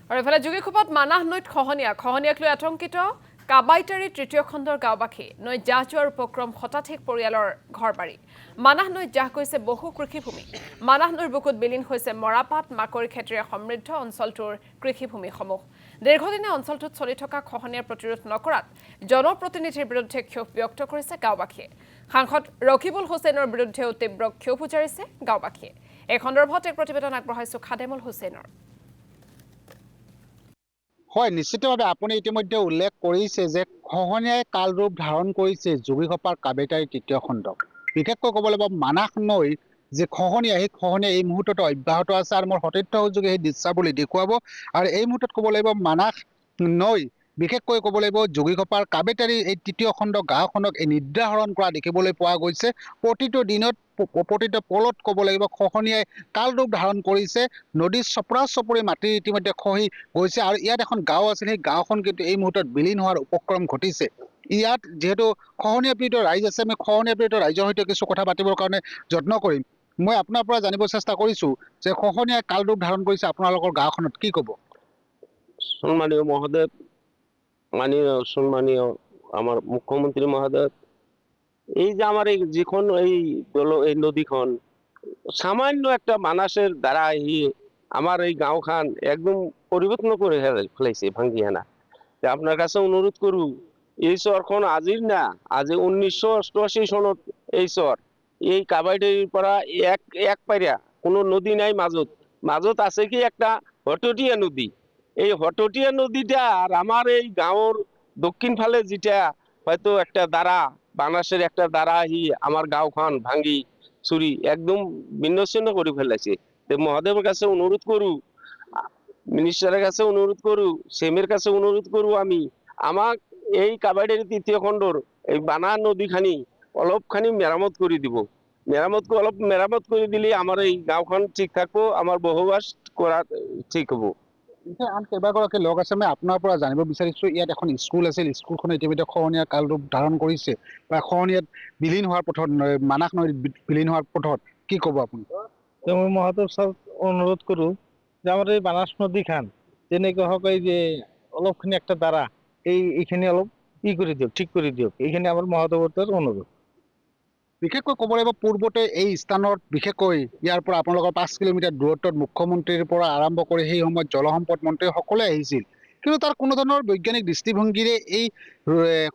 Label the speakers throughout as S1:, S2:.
S1: আৰু এফালে যোগীখোপাত মানাহ নৈত খহনীয়াক লৈ আতংকিত কাবাইতাৰী তৃতীয় খণ্ডৰ গাঁওবাসী নৈত জাহ যোৱাৰ উপক্ৰম শতাধিক পৰিয়ালৰ ঘৰবাৰী মানাহ নৈত জাহ গৈছে বহু কৃষিভূমি মানাহ নৈৰ বুকুত বিলীন হৈছে মৰাপাট মাকৈ খেতিৰে সমৃদ্ধ অঞ্চলটোৰ কৃষিভূমিসমূহ দীৰ্ঘদিনীয়া অঞ্চলটোত চলি থকা খহনীয়াৰ প্ৰতিৰোধ নকৰাত জনপ্ৰতিনিধিৰ বিৰুদ্ধে ক্ষোভ ব্যক্ত কৰিছে গাঁওবাসীয়ে সাংসদ ৰকিবুল হুছেইনৰ বিৰুদ্ধেও তীব্ৰ ক্ষোভ উজাৰিছে গাঁওবাসীয়ে এই সন্দৰ্ভত এক প্ৰতিবেদন আগবঢ়াইছো খাদেমুল হুছেইনৰ
S2: হয় নিশ্চিতভাৱে আপুনি ইতিমধ্যে উল্লেখ কৰিছে যে খহনীয়াই কাল ৰূপ ধাৰণ কৰিছে যোগীখোপাৰ কাবেটাৰী তৃতীয় খণ্ডক বিশেষকৈ ক'ব লাগিব মানাহ নৈৰ যে খহনীয়া সেই খহনীয়া এই মুহূৰ্তত অব্যাহত আছে আৰু মোৰ সতীৰ্থ সুযোগে সেই দৃশ্যাৱলী দেখুৱাব আৰু এই মুহূৰ্তত ক'ব লাগিব মানাহ নৈ বিশেষকৈ ক'ব লাগিব যোগীখোপাৰ কাবেটাৰী এই তৃতীয় খণ্ড গাঁওখনক এই নিদ্ৰাহৰণ কৰা দেখিবলৈ পোৱা গৈছে প্ৰতিটো দিনত প্ৰতিটো পলত ক'ব লাগিব খহনীয়াই কাল ৰূপ ধাৰণ কৰিছে নদীৰ চপৰা চপৰি মাটি ইতিমধ্যে খহি গৈছে আৰু ইয়াত এখন গাঁও আছিল সেই গাঁওখন কিন্তু এই মুহূৰ্তত বিলীন হোৱাৰ উপক্ৰম ঘটিছে ইয়াত যিহেতু খহনীয়া পীড়িত ৰাইজ আছে আমি খহনীয়া পীড়িত ৰাইজৰ সৈতে কিছু কথা পাতিবৰ কাৰণে যত্ন কৰিম মই আপোনাৰ পৰা জানিব চেষ্টা কৰিছো যে খহনীয়াই কাল ৰূপ ধাৰণ কৰিছে আপোনালোকৰ গাঁওখনত কি ক'ব
S3: সন্মানীয় মহোদয় সম্মানীয় আমার মুখ্যমন্ত্রী মহোদয় এই যে আমার এই যেখন এই নদীখন সামান্য একটা মানুষের দ্বারা আমার এই গাঁওখান একদম পরিবর্তন করে ফেলাইছে ভাঙ্গি হেনা আপনার কাছে অনুরোধ করু এই চরখন আজির না আজি 1988 সনত এই চর এই কাবাইডের পৰা এক পাইরা কোনো নদী নাই মাজত আছে কি একটা হটটিয়া নদী এই হটটিয়া নদীটা আর আমার এই গাঁওর দক্ষিণ ফালে যেটা হয়তো একটা দ্বারা বাংলাদেশের একটা দ্বারা আমার গাঁওখান ভাঙ্গি চুরি একদম বিচ্ছিন্ন করে ফেলেছে মহাদেবের কাছে অনুরোধ করু মিনিস্টারের কাছে অনুরোধ করু সেমের কাছে অনুরোধ করু আমি আমার এই কাবাইডের তৃতীয় খণ্ডর এই বানা নদীখানি অলপখানি মেরামত করে দিব অলপ মেরামত করে দিলে আমার এই গাঁওখন ঠিক থাকবো আমার বসবাস করা ঠিক হবো
S2: আন কেইবাগৰাকী লোক আছে মই আপোনাৰ পৰা জানিব বিচাৰিছো ইয়াত এখন স্কুল আছিল স্কুলখন ইতিমধ্যে খহনীয়া কাল ৰূপ ধাৰণ কৰিছে বা খহনীয়াত বিলীন হোৱাৰ পথত মানাহ নৈত বিলীন হোৱাৰ পথত কি ক'ব আপুনি
S4: মই মহাদেৱ ছাৰ অনুৰোধ কৰোঁ যে আমাৰ এই বানাস নদীখন যেনেকৈ হওক এই যে অলপখিনি একটা দ্বাৰা এইখিনি অলপ কৰি দিয়ক ঠিক কৰি দিয়ক এইখিনি আমাৰ মহাদেৱৰ অনুৰোধ
S2: বিশেষকৈ ক'ব লাগিব পূৰ্বতে এই স্থানত বিশেষকৈ ইয়াৰ পৰা আপোনালোকৰ 5 কিলোমিটাৰ দূৰত্বত মুখ্যমন্ত্ৰীৰ পৰা আৰম্ভ কৰি সেই সময়ত জলসম্পদ মন্ত্ৰী সকলোৱে আহিছিল কিন্তু তাৰ কোনো ধৰণৰ বৈজ্ঞানিক দৃষ্টিভংগীৰে এই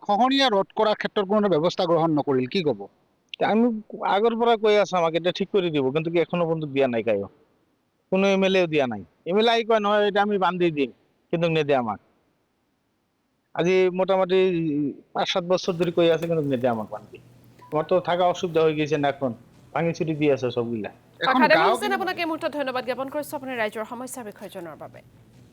S2: খহনীয়া ৰোধ কৰাৰ ক্ষেত্ৰত কোনো ব্যৱস্থা গ্ৰহণ নকৰিল কি ক'ব
S4: আমি আগৰ পৰা কৈ আছো আমাক এটা ঠিক কৰি দিব কিন্তু এখনো পৰ্যন্ত দিয়া নাই কায়ো কোনো এমএলএও দিয়া নাই এমএলএ আহি কয় নহয় এটা আমি বান্ধি দিম কিন্তু নেদে আমাক আজি মোটামুটি 5-7 বছর ধরে কৈ আছে কিন্তু নেদে আমাক বান্ধি আমার তো থাকা অসুবিধা হয়ে গেছে না এখন ভাঙি চুরি দিয়ে আছে সবগুলা
S1: খাদেমুল হুছেইন আপোনাক এই মুহূৰ্তত ধন্যবাদ জ্ঞাপন কৰিছো আপুনি ৰাইজৰ সমস্যাৰ বিষয়ে জনোৱাৰ বাবে